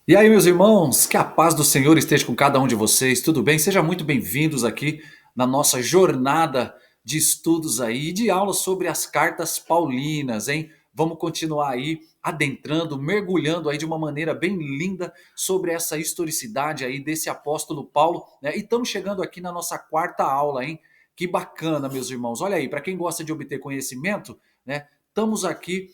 E aí, meus irmãos, que a paz do Senhor esteja com cada um de vocês, tudo bem? Sejam muito bem-vindos aqui na nossa jornada de estudos aí, de aulas sobre as cartas paulinas, hein? Vamos continuar aí adentrando, mergulhando aí de uma maneira bem linda sobre essa historicidade aí desse apóstolo Paulo, né? E estamos chegando aqui na nossa quarta aula, hein? Que bacana, meus irmãos. Olha aí, para quem gosta de obter conhecimento, né? Estamos aqui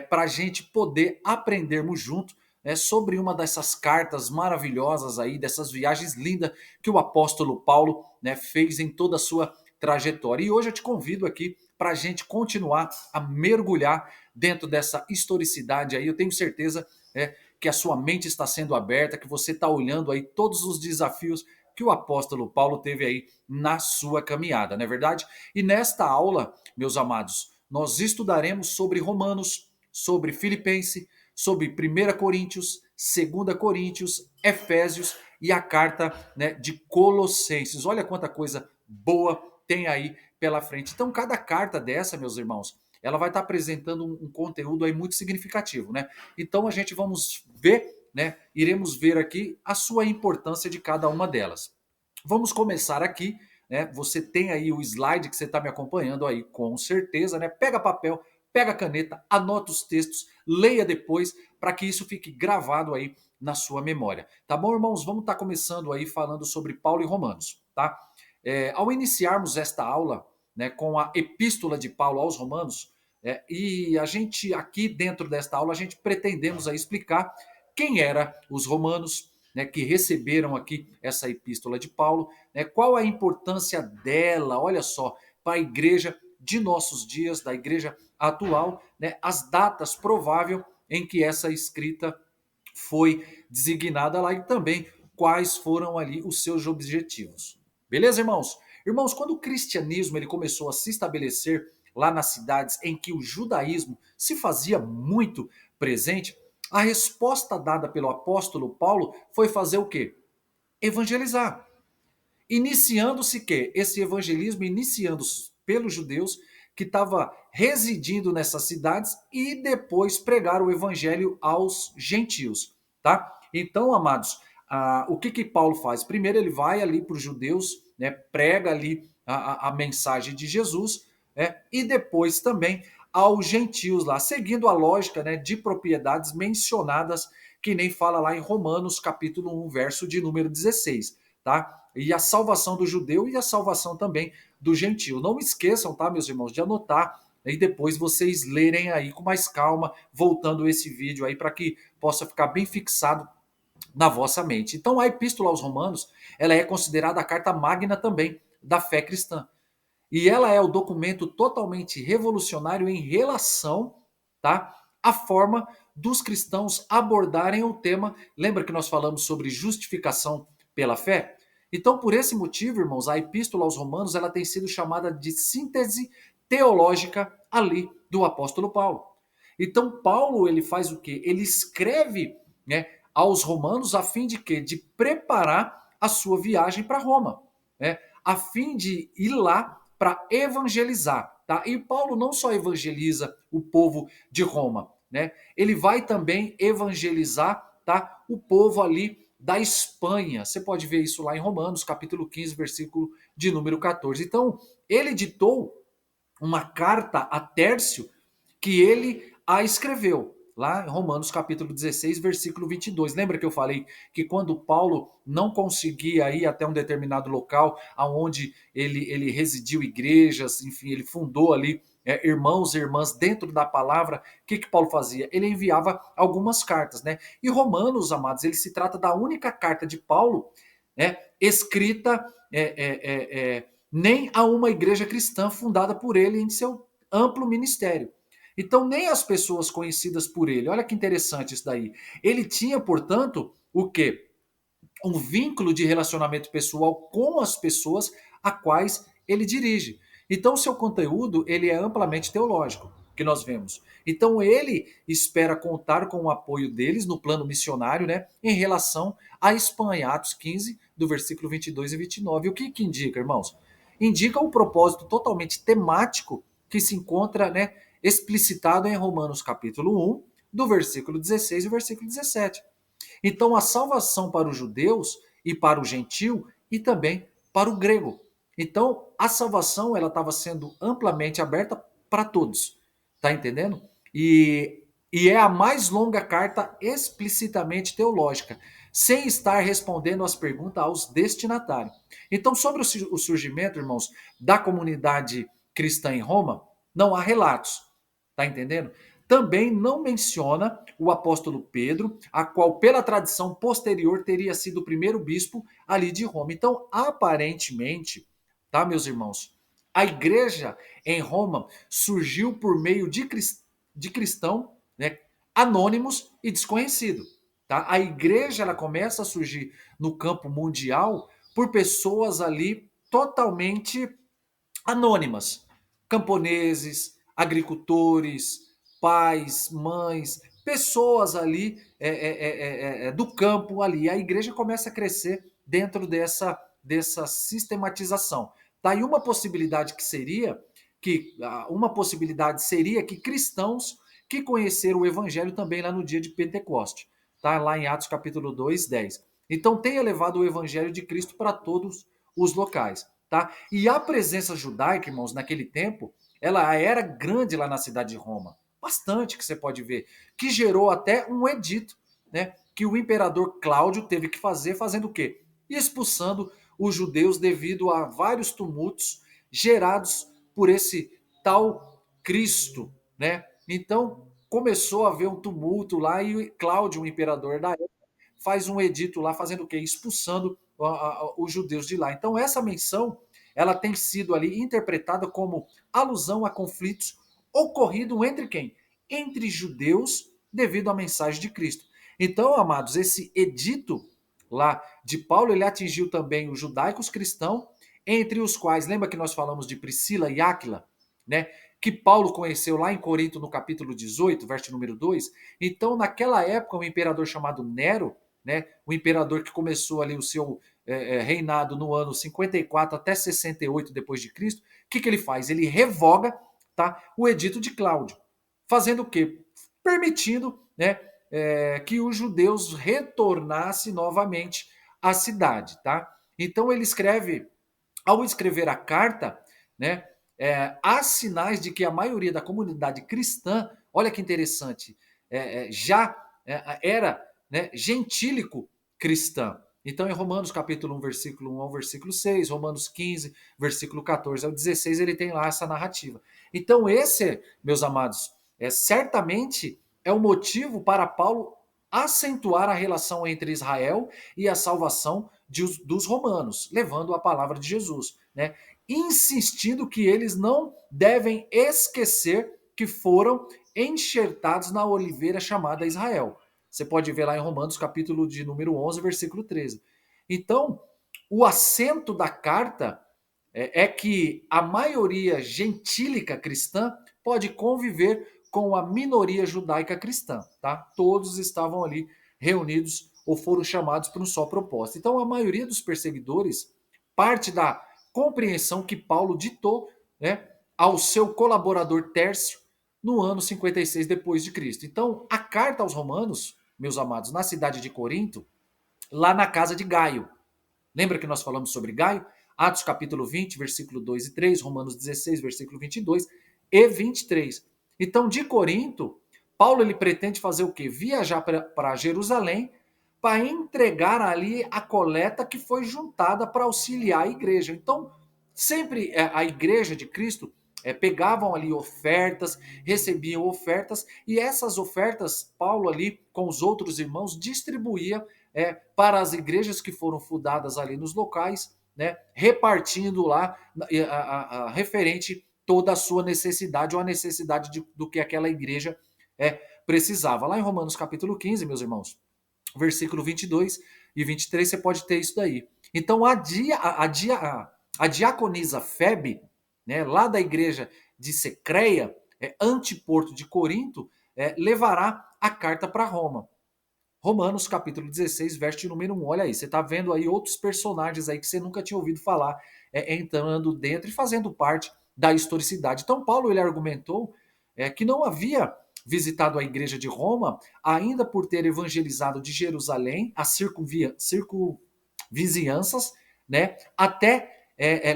para a gente poder aprendermos junto, sobre uma dessas cartas maravilhosas aí, dessas viagens lindas que o apóstolo Paulo, né, fez em toda a sua trajetória. E hoje eu te convido aqui para a gente continuar a mergulhar dentro dessa historicidade aí. Eu tenho certeza, que a sua mente está sendo aberta, que você está olhando aí todos os desafios que o apóstolo Paulo teve aí na sua caminhada, não é verdade? E nesta aula, meus amados, nós estudaremos sobre Romanos, sobre Filipenses, sobre 1 Coríntios, 2 Coríntios, Efésios e a carta, né, de Colossenses. Olha quanta coisa boa tem aí pela frente. Então, cada carta dessa, meus irmãos, ela vai estar apresentando um conteúdo aí muito significativo, né? Então, a gente vamos ver, né? Iremos ver aqui a sua importância de cada uma delas. Vamos começar aqui, né? Você tem aí o slide que você está me acompanhando aí, com certeza, né? Pega papel, pega caneta, anota os textos, leia depois, para que isso fique gravado aí na sua memória. Tá bom, irmãos? Vamos estar começando aí falando sobre Paulo e Romanos, tá? Ao iniciarmos esta aula, né, com a epístola de Paulo aos Romanos, e a gente aqui dentro desta aula a gente pretendemos aí explicar quem eram os romanos, né, que receberam aqui essa epístola de Paulo, né, qual a importância dela, olha só, para a igreja de nossos dias, da igreja atual, né, as datas prováveis em que essa escrita foi designada lá e também quais foram ali os seus objetivos. Beleza, irmãos? Irmãos, quando o cristianismo ele começou a se estabelecer lá nas cidades em que o judaísmo se fazia muito presente, a resposta dada pelo apóstolo Paulo foi fazer o quê? Evangelizar. Iniciando-se que esse evangelismo iniciando-se pelos judeus que estava residindo nessas cidades e depois pregar o evangelho aos gentios, tá? Então, amados, o que Paulo faz? Primeiro ele vai ali para os judeus, né, prega ali a mensagem de Jesus, e depois também aos gentios lá, seguindo a lógica, né, de propriedades mencionadas, que nem fala lá em Romanos capítulo 1, verso de número 16, tá? E a salvação do judeu e a salvação também do gentio. Não esqueçam, tá, meus irmãos, de anotar e depois vocês lerem aí com mais calma, voltando esse vídeo aí para que possa ficar bem fixado na vossa mente. Então, a Epístola aos Romanos, ela é considerada a carta magna também da fé cristã. E ela é o documento totalmente revolucionário em relação, tá, à forma dos cristãos abordarem o tema. Lembra que nós falamos sobre justificação pela fé? Então, por esse motivo, irmãos, a Epístola aos Romanos ela tem sido chamada de síntese teológica ali do apóstolo Paulo. Então, Paulo ele faz o quê? Ele escreve, né, aos romanos a fim de quê? De preparar a sua viagem para Roma, né? A fim de ir lá para evangelizar, tá? E Paulo não só evangeliza o povo de Roma, né? Ele vai também evangelizar, tá? O povo ali da Espanha. Você pode ver isso lá em Romanos, capítulo 15, versículo de número 14. Então, ele ditou uma carta a Tércio que ele a escreveu. Lá em Romanos capítulo 16, versículo 22. Lembra que eu falei que quando Paulo não conseguia ir até um determinado local aonde ele residiu igrejas, enfim, ele fundou ali irmãos e irmãs dentro da palavra, o que Paulo fazia? Ele enviava algumas cartas, né? E Romanos, amados, ele se trata da única carta de Paulo, né, escrita nem a uma igreja cristã fundada por ele em seu amplo ministério. Então, nem as pessoas conhecidas por ele. Olha que interessante isso daí. Ele tinha, portanto, o quê? Um vínculo de relacionamento pessoal com as pessoas a quais ele dirige. Então, o seu conteúdo ele é amplamente teológico, que nós vemos. Então, ele espera contar com o apoio deles no plano missionário, né, em relação à Espanha, Atos 15, do versículo 22 e 29. E o que indica, irmãos? Indica um propósito totalmente temático que se encontra, né, explicitado em Romanos capítulo 1, do versículo 16 e versículo 17. Então a salvação para os judeus e para o gentil e também para o grego. Então a salvação ela estava sendo amplamente aberta para todos, tá entendendo? E é a mais longa carta explicitamente teológica, sem estar respondendo às perguntas aos destinatários. Então, sobre o surgimento, irmãos, da comunidade cristã em Roma, não há relatos, tá entendendo? Também não menciona o apóstolo Pedro, a qual, pela tradição posterior, teria sido o primeiro bispo ali de Roma. Então, aparentemente, tá, meus irmãos, a igreja em Roma surgiu por meio de cristão, né, anônimos e desconhecido. Tá? A igreja ela começa a surgir no campo mundial por pessoas ali totalmente anônimas, camponeses, agricultores, pais, mães, pessoas ali do campo ali. A igreja começa a crescer dentro dessa sistematização. Tá? E uma possibilidade seria que cristãos que conheceram o evangelho também lá no dia de Pentecoste, tá? Lá em Atos capítulo 2, 10. Então tenha levado o evangelho de Cristo para todos os locais. Tá? E a presença judaica, irmãos, naquele tempo, ela era grande lá na cidade de Roma. Bastante que você pode ver. Que gerou até um edito, né? Que o imperador Cláudio teve que fazer, fazendo o quê? Expulsando os judeus devido a vários tumultos gerados por esse tal Cristo, né? Então começou a haver um tumulto lá e Cláudio, o imperador da época, faz um edito lá fazendo o quê? Expulsando os judeus de lá. Então essa menção ela tem sido ali interpretada como alusão a conflitos ocorridos entre quem? Entre judeus devido à mensagem de Cristo. Então, amados, esse edito lá de Paulo, ele atingiu também os judaicos cristãos, entre os quais, lembra que nós falamos de Priscila e Áquila, né? Que Paulo conheceu lá em Corinto no capítulo 18, verso número 2. Então, naquela época, um imperador chamado Nero, né, o imperador que começou ali o seu reinado no ano 54 até 68 depois de Cristo, o que ele faz? Ele revoga, tá, o edito de Cláudio, fazendo o quê? Permitindo, né, que os judeus retornassem novamente à cidade, tá? Então ele escreve, ao escrever a carta, né, há sinais de que a maioria da comunidade cristã, olha que interessante, já era, né, gentílico cristã. Então, em Romanos capítulo 1, versículo 1 ao versículo 6, Romanos 15, versículo 14 ao 16, ele tem lá essa narrativa. Então, esse, meus amados, certamente é o motivo para Paulo acentuar a relação entre Israel e a salvação dos romanos, levando a palavra de Jesus, né? Insistindo que eles não devem esquecer que foram enxertados na oliveira chamada Israel. Você pode ver lá em Romanos, capítulo de número 11, versículo 13. Então, o acento da carta é que a maioria gentílica cristã pode conviver com a minoria judaica cristã, tá? Todos estavam ali reunidos ou foram chamados para um só propósito. Então, a maioria dos perseguidores parte da compreensão que Paulo ditou, né, ao seu colaborador Tércio no ano 56 depois de Cristo. Então, a carta aos Romanos, meus amados, na cidade de Corinto, lá na casa de Gaio. Lembra que nós falamos sobre Gaio? Atos capítulo 20, versículo 2 e 3, Romanos 16, versículo 22 e 23. Então, de Corinto, Paulo ele pretende fazer o quê? Viajar para Jerusalém para entregar ali a coleta que foi juntada para auxiliar a igreja. Então, sempre a igreja de Cristo pegavam ali ofertas, recebiam ofertas, e essas ofertas, Paulo ali, com os outros irmãos, distribuía para as igrejas que foram fundadas ali nos locais, né, repartindo lá referente toda a sua necessidade ou a necessidade do que aquela igreja precisava. Lá em Romanos capítulo 15, meus irmãos, versículo 22 e 23, você pode ter isso daí. Então, a diaconisa Febe, né, lá da igreja de Secreia, anteporto de Corinto, levará a carta para Roma. Romanos capítulo 16, verso número 1. Olha aí, você está vendo aí outros personagens aí que você nunca tinha ouvido falar, entrando dentro e fazendo parte da historicidade. Então, Paulo ele argumentou que não havia visitado a igreja de Roma, ainda por ter evangelizado de Jerusalém, as circunvizinhanças, né, até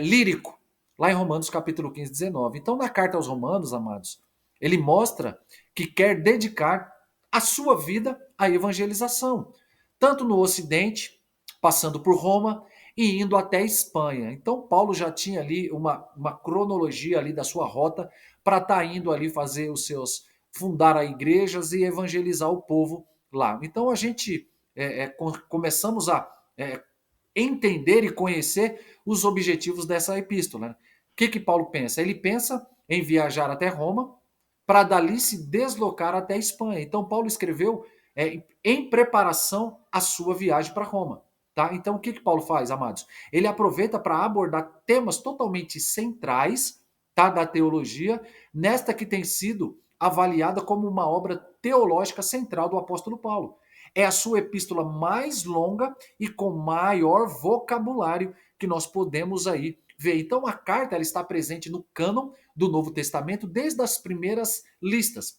Lírico, lá em Romanos capítulo 15, 19. Então, na carta aos Romanos, amados, ele mostra que quer dedicar a sua vida à evangelização, tanto no Ocidente, passando por Roma e indo até a Espanha. Então, Paulo já tinha ali uma cronologia ali da sua rota para estar indo ali fazer os seus, fundar igrejas e evangelizar o povo lá. Então, a gente começamos a entender e conhecer os objetivos dessa epístola. Né? O que Paulo pensa? Ele pensa em viajar até Roma para dali se deslocar até a Espanha. Então, Paulo escreveu em preparação à sua viagem para Roma. Tá? Então, o que Paulo faz, amados? Ele aproveita para abordar temas totalmente centrais, tá, da teologia, nesta que tem sido avaliada como uma obra teológica central do apóstolo Paulo. É a sua epístola mais longa e com maior vocabulário que nós podemos aí ver. Então, a carta ela está presente no cânon do Novo Testamento desde as primeiras listas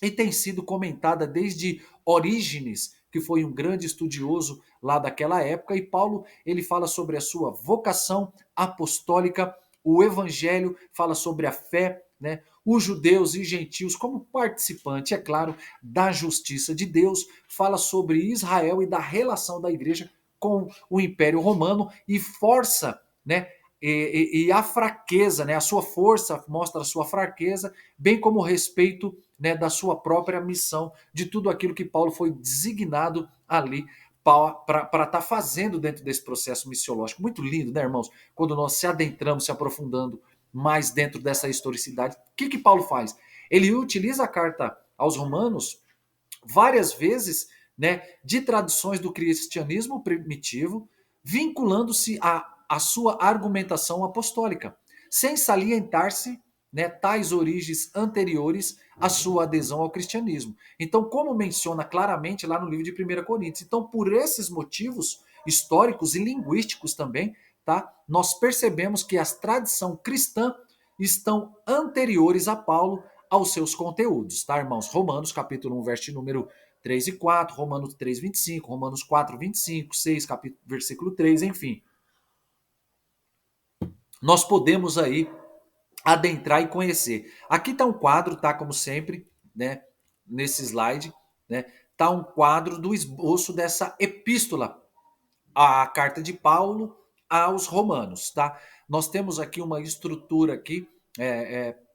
e tem sido comentada desde Orígenes, que foi um grande estudioso lá daquela época, e Paulo ele fala sobre a sua vocação apostólica, o evangelho fala sobre a fé, né? Os judeus e gentios como participante, é claro, da justiça de Deus, fala sobre Israel e da relação da igreja com o Império Romano e força, né, e a fraqueza, né, a sua força mostra a sua fraqueza, bem como o respeito, né, da sua própria missão, de tudo aquilo que Paulo foi designado ali para estar fazendo dentro desse processo missiológico. Muito lindo, né, irmãos? Quando nós se adentramos, se aprofundando mais dentro dessa historicidade. O que Paulo faz? Ele utiliza a carta aos Romanos várias vezes, né, de tradições do cristianismo primitivo, vinculando-se à sua argumentação apostólica, sem salientar-se, né, tais origens anteriores à sua adesão ao cristianismo. Então, como menciona claramente lá no livro de 1 Coríntios. Então, por esses motivos históricos e linguísticos também, tá, nós percebemos que a tradição cristã estão anteriores a Paulo aos seus conteúdos, tá, irmãos? Romanos, capítulo 1, verso número 3 e 4, Romanos 3, 25, Romanos 4, 25, 6, capítulo, versículo 3, enfim. Nós podemos aí adentrar e conhecer. Aqui está um quadro, tá, como sempre, né, nesse slide, né, tá um quadro do esboço dessa epístola, a carta de Paulo aos Romanos, tá? Nós temos aqui uma estrutura aqui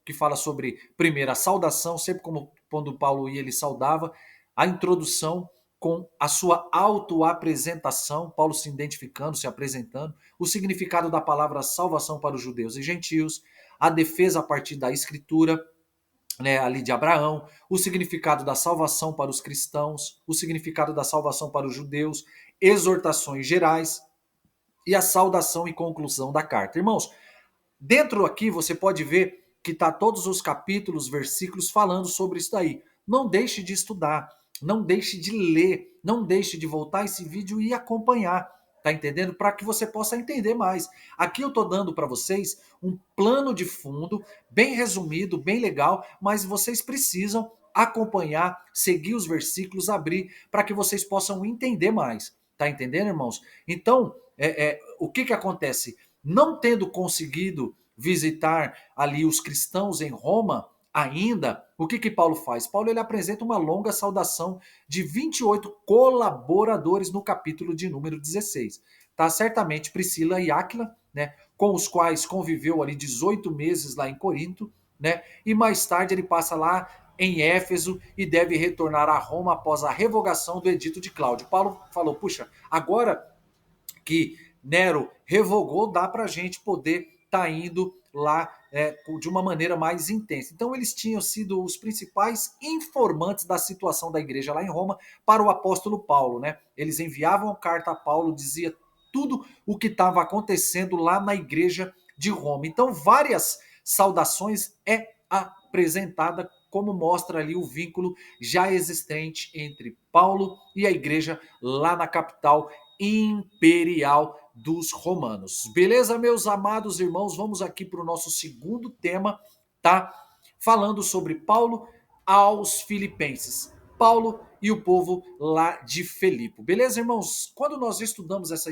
que fala sobre, primeiro, a saudação, sempre como quando Paulo ia, ele saudava, a introdução com a sua autoapresentação, Paulo se identificando, se apresentando, o significado da palavra salvação para os judeus e gentios, a defesa a partir da escritura, né, ali de Abraão, o significado da salvação para os cristãos, o significado da salvação para os judeus, exortações gerais e a saudação e conclusão da carta. Irmãos, dentro aqui você pode ver que está todos os capítulos, versículos falando sobre isso daí. Não deixe de estudar, não deixe de ler, não deixe de voltar esse vídeo e acompanhar. Tá entendendo? Para que você possa entender mais. Aqui eu tô dando para vocês um plano de fundo, bem resumido, bem legal, mas vocês precisam acompanhar, seguir os versículos, abrir, para que vocês possam entender mais. Tá entendendo, irmãos? Então, o que acontece? Não tendo conseguido visitar ali os cristãos em Roma ainda, o que Paulo faz? Paulo ele apresenta uma longa saudação de 28 colaboradores no capítulo de número 16. Tá? Certamente Priscila e Áquila, né, com os quais conviveu ali 18 meses lá em Corinto, né, e mais tarde ele passa lá em Éfeso e deve retornar a Roma após a revogação do edito de Cláudio. Paulo falou, puxa, agora que Nero revogou, dá para a gente poder estar indo lá de uma maneira mais intensa. Então eles tinham sido os principais informantes da situação da igreja lá em Roma para o apóstolo Paulo, né? Eles enviavam carta a Paulo, dizia tudo o que estava acontecendo lá na igreja de Roma. Então várias saudações é apresentada como mostra ali o vínculo já existente entre Paulo e a igreja lá na capital imperial dos romanos. Beleza, meus amados irmãos? Vamos aqui para o nosso segundo tema, tá? Falando sobre Paulo aos filipenses. Paulo e o povo lá de Filipe. Beleza, irmãos? Quando nós estudamos essa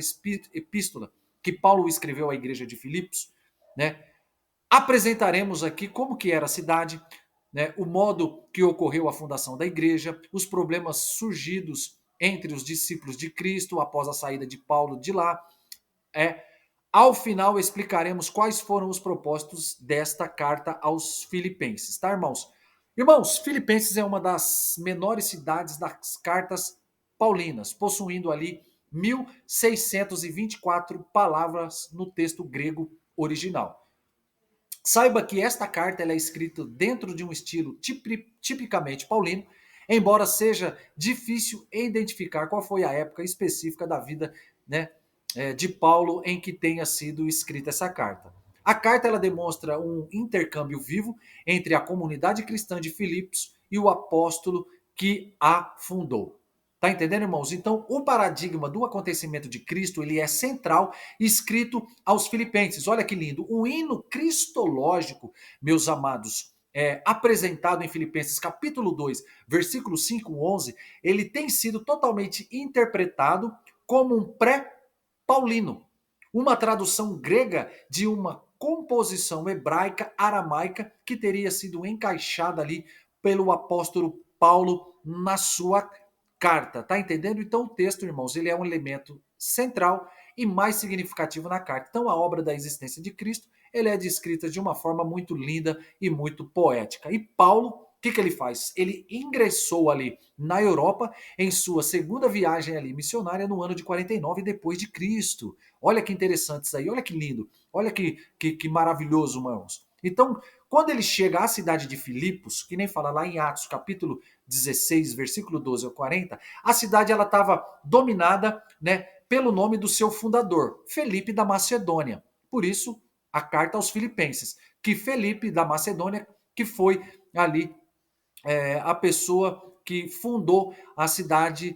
epístola que Paulo escreveu à igreja de Filipos, né, apresentaremos aqui como que era a cidade, né, o modo que ocorreu a fundação da igreja, os problemas surgidos entre os discípulos de Cristo após a saída de Paulo de lá. É, ao final explicaremos quais foram os propósitos desta carta aos filipenses, tá, irmãos? Irmãos, Filipenses é uma das menores cidades das cartas paulinas, possuindo ali 1624 palavras no texto grego original. Saiba que esta carta ela é escrita dentro de um estilo tipicamente paulino, embora seja difícil identificar qual foi a época específica da vida, né, de Paulo em que tenha sido escrita essa carta. A carta ela demonstra um intercâmbio vivo entre a comunidade cristã de Filipos e o apóstolo que a fundou. Tá entendendo, irmãos? Então, o paradigma do acontecimento de Cristo, ele é central, escrito aos filipenses. Olha que lindo. O hino cristológico, meus amados, apresentado em Filipenses capítulo 2, versículo 5, 11, ele tem sido totalmente interpretado como um pré-paulino. Uma tradução grega de uma composição hebraica, aramaica, que teria sido encaixada ali pelo apóstolo Paulo na sua carta, tá entendendo? Então o texto, irmãos, ele é um elemento central e mais significativo na carta. Então a obra da existência de Cristo, ele é descrita de uma forma muito linda e muito poética. E Paulo, o que ele faz? Ele ingressou ali na Europa em sua segunda viagem ali missionária no ano de 49 depois de Cristo. Olha que interessante isso aí, olha que lindo, olha que maravilhoso, irmãos. Então, quando ele chega à cidade de Filipos, que nem fala lá em Atos capítulo 16, versículo 12 ao 40, a cidade ela estava dominada, né, pelo nome do seu fundador, Felipe da Macedônia. Por isso, a carta aos Filipenses, que Felipe da Macedônia, que foi ali a pessoa que fundou a cidade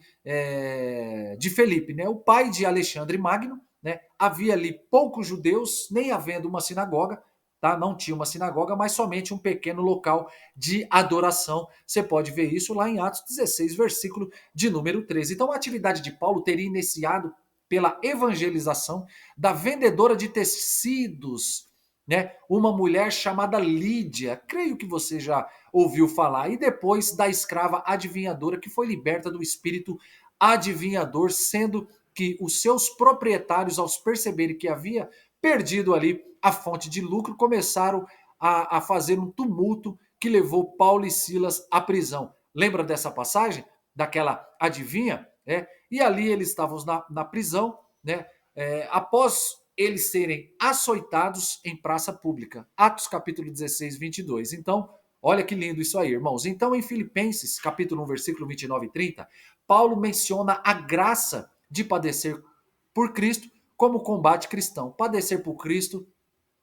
de Felipe, né? O pai de Alexandre Magno, né? Havia ali poucos judeus, nem havendo uma sinagoga, tá? Não tinha uma sinagoga, mas somente um pequeno local de adoração. Você pode ver isso lá em Atos 16, versículo de número 13. Então a atividade de Paulo teria iniciado pela evangelização da vendedora de tecidos, né? Uma mulher chamada Lídia, creio que você já ouviu falar, e depois da escrava adivinhadora que foi liberta do espírito adivinhador, sendo que os seus proprietários, ao perceberem que havia perdido ali a fonte de lucro, começaram a fazer um tumulto que levou Paulo e Silas à prisão. Lembra dessa passagem? Daquela adivinha? E ali eles estavam na prisão, né? Após eles serem açoitados em praça pública. Atos capítulo 16, 22. Então, olha que lindo isso aí, irmãos. Então, em Filipenses, capítulo 1, versículo 29 e 30, Paulo menciona a graça de padecer por Cristo como combate cristão. Padecer por Cristo,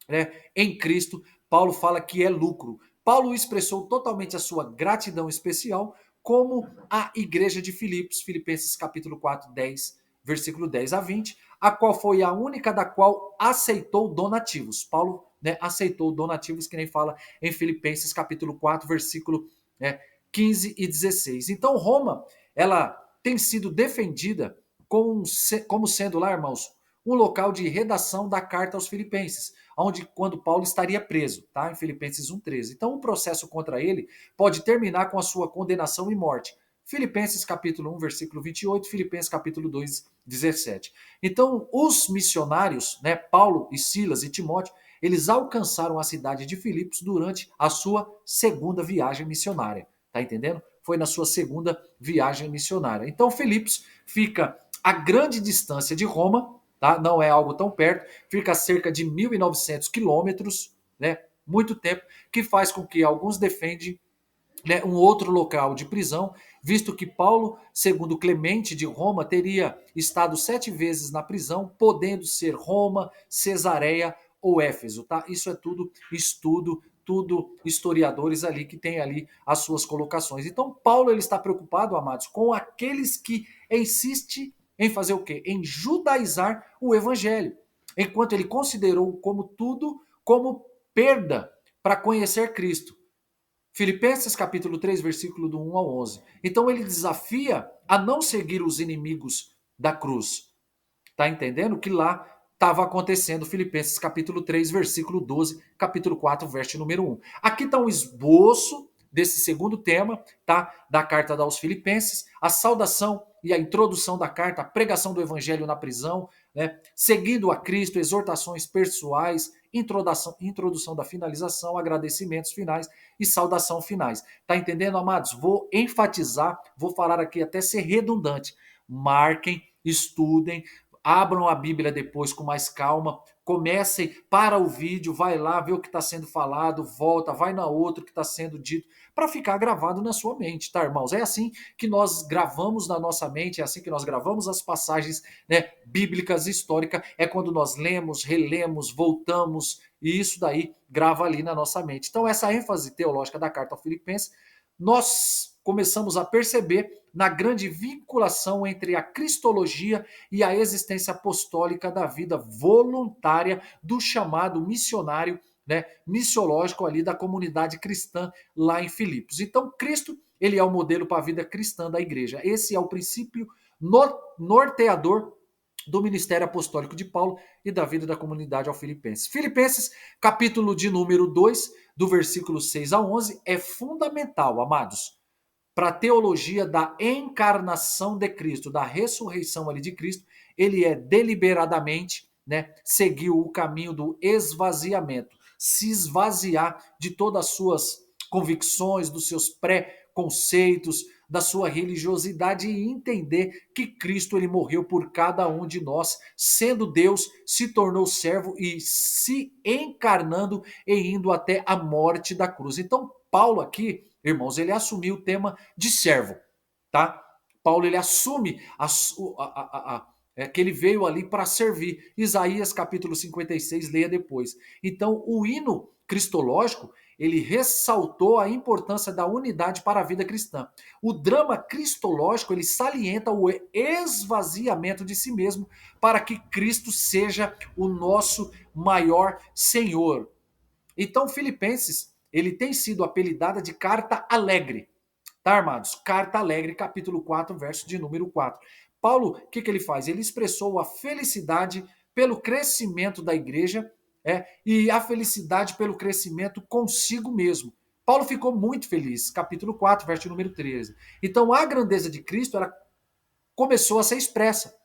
né, em Cristo, Paulo fala que é lucro. Paulo expressou totalmente a sua gratidão especial como a igreja de Filipos, Filipenses capítulo 4, 10, versículo 10 a 20, a qual foi a única da qual aceitou donativos. Paulo, né, aceitou donativos, que nem fala em Filipenses capítulo 4, versículo, né, 15 e 16. Então Roma, ela tem sido defendida como sendo lá, irmãos, um local de redação da carta aos filipenses, onde quando Paulo estaria preso, tá? Em Filipenses 1:13. Então o processo contra ele pode terminar com a sua condenação e morte. Filipenses capítulo 1, versículo 28, Filipenses capítulo 2, 17. Então, os missionários, né, Paulo e Silas e Timóteo, eles alcançaram a cidade de Filipos durante a sua segunda viagem missionária. Tá entendendo? Foi na sua segunda viagem missionária. Então, Filipos fica a grande distância de Roma, tá? Não é algo tão perto, fica a cerca de 1.900 quilômetros, né? Muito tempo, que faz com que alguns defendem, né, um outro local de prisão, visto que Paulo, segundo Clemente de Roma, teria estado 7 vezes na prisão, podendo ser Roma, Cesareia ou Éfeso, tá? Isso é tudo estudo, tudo historiadores ali que têm ali as suas colocações. Então Paulo ele está preocupado, amados, com aqueles que insistem em fazer o quê? Em judaizar o evangelho, enquanto ele considerou como tudo como perda para conhecer Cristo. Filipenses capítulo 3, versículo do 1 ao 11. Então ele desafia a não seguir os inimigos da cruz. Tá entendendo? Que lá estava acontecendo Filipenses capítulo 3, versículo 12, capítulo 4, verso número 1. Aqui está um esboço desse segundo tema, tá? Da carta aos Filipenses, a saudação e a introdução da carta, a pregação do evangelho na prisão, né? Seguindo a Cristo, exortações pessoais, introdução da finalização, agradecimentos finais e saudação finais. Tá entendendo, amados? Vou enfatizar, vou falar aqui até ser redundante. Marquem, estudem, abram a Bíblia depois com mais calma, comecem, para o vídeo, vai lá, vê o que está sendo falado, volta, vai na outra que está sendo dito, para ficar gravado na sua mente, tá, irmãos? É assim que nós gravamos na nossa mente, é assim que nós gravamos as passagens, né, bíblicas históricas, é quando nós lemos, relemos, voltamos, e isso daí grava ali na nossa mente. Então, essa ênfase teológica da carta aos Filipenses, nós começamos a perceber na grande vinculação entre a cristologia e a existência apostólica da vida voluntária do chamado missionário, né, missiológico ali da comunidade cristã lá em Filipos. Então, Cristo, ele é o modelo para a vida cristã da igreja. Esse é o princípio norteador do ministério apostólico de Paulo e da vida da comunidade ao Filipenses. Filipenses, capítulo de número 2, do versículo 6 a 11, é fundamental, amados, para a teologia da encarnação de Cristo, da ressurreição ali de Cristo. Ele é deliberadamente, né, seguiu o caminho do esvaziamento, se esvaziar de todas as suas convicções, dos seus pré-conceitos, da sua religiosidade e entender que Cristo ele morreu por cada um de nós, sendo Deus, se tornou servo e se encarnando e indo até a morte da cruz. Então, Paulo aqui, irmãos, ele assumiu o tema de servo, tá? Paulo ele assume que ele veio ali para servir. Isaías capítulo 56, leia depois. Então, o hino cristológico, ele ressaltou a importância da unidade para a vida cristã. O drama cristológico, ele salienta o esvaziamento de si mesmo para que Cristo seja o nosso maior Senhor. Então, Filipenses, ele tem sido apelidada de carta alegre. Tá, armados? Carta alegre, capítulo 4, verso de número 4. Paulo, o que ele faz? Ele expressou a felicidade pelo crescimento da igreja e a felicidade pelo crescimento consigo mesmo. Paulo ficou muito feliz, capítulo 4, verso número 13. Então, a grandeza de Cristo ela começou a ser expressa.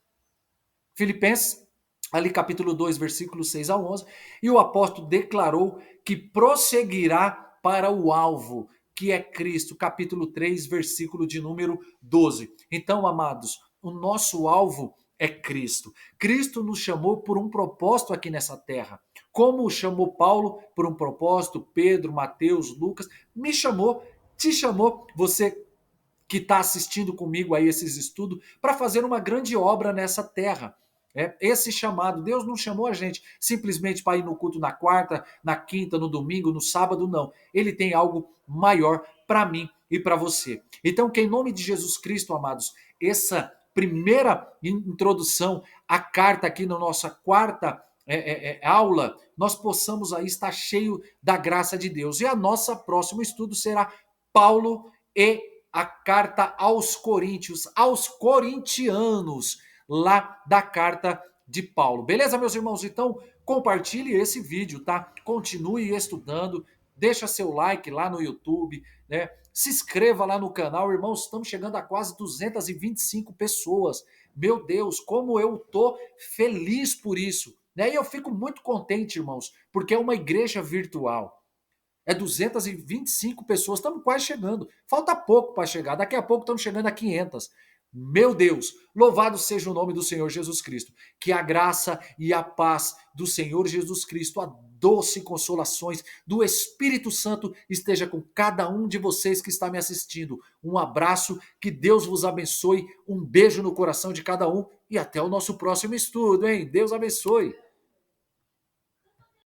Filipenses, ali capítulo 2, versículos 6 a 11, e o apóstolo declarou que prosseguirá para o alvo, que é Cristo, capítulo 3, versículo de número 12. Então, amados, o nosso alvo é Cristo. Cristo nos chamou por um propósito aqui nessa terra. Como chamou Paulo por um propósito, Pedro, Mateus, Lucas, me chamou, te chamou, você que está assistindo comigo aí esses estudos, para fazer uma grande obra nessa terra. Esse chamado, Deus não chamou a gente simplesmente para ir no culto na quarta, na quinta, no domingo, no sábado, não. Ele tem algo maior para mim e para você. Então, que em nome de Jesus Cristo, amados, essa primeira introdução à carta aqui na nossa quarta aula, nós possamos aí estar cheio da graça de Deus. E a nossa próximo estudo será Paulo e a carta aos Coríntios, aos corintianos, lá da carta de Paulo. Beleza, meus irmãos? Então, compartilhe esse vídeo, tá? Continue estudando, deixa seu like lá no YouTube, né? Se inscreva lá no canal, irmãos, estamos chegando a quase 225 pessoas. Meu Deus, como eu tô feliz por isso, né? E eu fico muito contente, irmãos, porque é uma igreja virtual. É 225 pessoas, estamos quase chegando. Falta pouco para chegar, daqui a pouco estamos chegando a 500. Meu Deus, louvado seja o nome do Senhor Jesus Cristo. Que a graça e a paz do Senhor Jesus Cristo, a doce consolações do Espírito Santo esteja com cada um de vocês que está me assistindo. Um abraço, que Deus vos abençoe, um beijo no coração de cada um e até o nosso próximo estudo, hein? Deus abençoe.